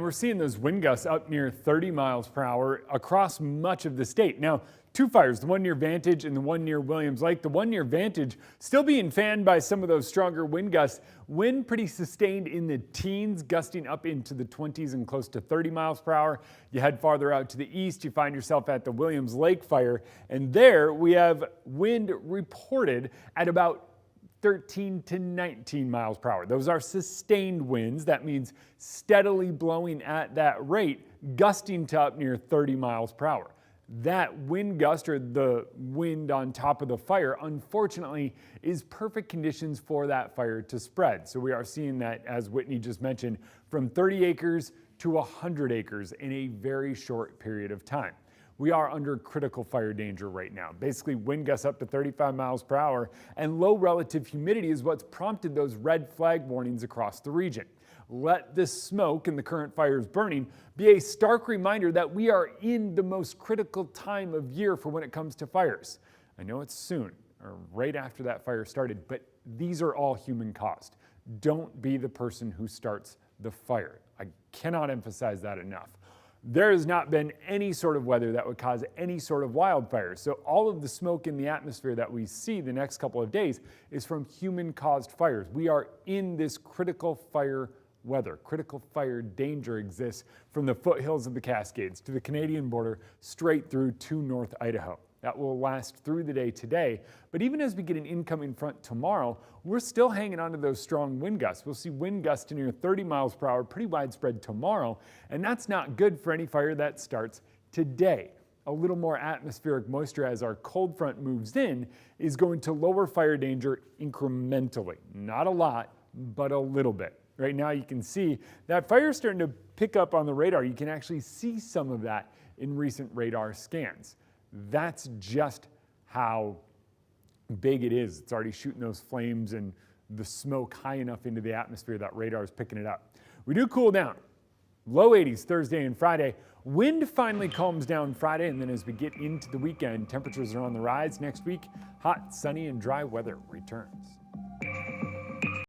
we're seeing those wind gusts up near 30 miles per hour across much of the state. Now, two fires, the one near Vantage and the one near Williams Lake. The one near Vantage still being fanned by some of those stronger wind gusts. Wind pretty sustained in the teens, gusting up into the 20s and close to 30 miles per hour. You head farther out to the east, you find yourself at the Williams Lake fire, and there we have wind reported at about 13 to 19 miles per hour. Those are sustained winds. That means steadily blowing at that rate, gusting to up near 30 miles per hour. That wind gust, or the wind on top of the fire, unfortunately is perfect conditions for that fire to spread. So we are seeing that, as Whitney just mentioned, from 30 acres to 100 acres in a very short period of time. We are under critical fire danger right now. Basically, wind gusts up to 35 miles per hour, and low relative humidity is what's prompted those red flag warnings across the region. Let this smoke and the current fires burning be a stark reminder that we are in the most critical time of year for when it comes to fires. I know it's soon, or right after that fire started, but these are all human caused. Don't be the person who starts the fire. I cannot emphasize that enough. There has not been any sort of weather that would cause any sort of wildfires. So all of the smoke in the atmosphere that we see the next couple of days is from human-caused fires. We are in this critical fire weather. Critical fire danger exists from the foothills of the Cascades to the Canadian border straight through to North Idaho. That will last through the day today, but even as we get an incoming front tomorrow, we're still hanging on to those strong wind gusts. We'll see wind gusts to near 30 miles per hour, pretty widespread tomorrow, and that's not good for any fire that starts today. A little more atmospheric moisture as our cold front moves in is going to lower fire danger incrementally. Not a lot, but a little bit. Right now you can see that fire is starting to pick up on the radar. You can actually see some of that in recent radar scans. That's just how big it is. It's already shooting those flames and the smoke high enough into the atmosphere that radar is picking it up. We do cool down. Low 80s Thursday and Friday. Wind finally calms down Friday, and then as we get into the weekend, temperatures are on the rise. Next week, hot, sunny, and dry weather returns.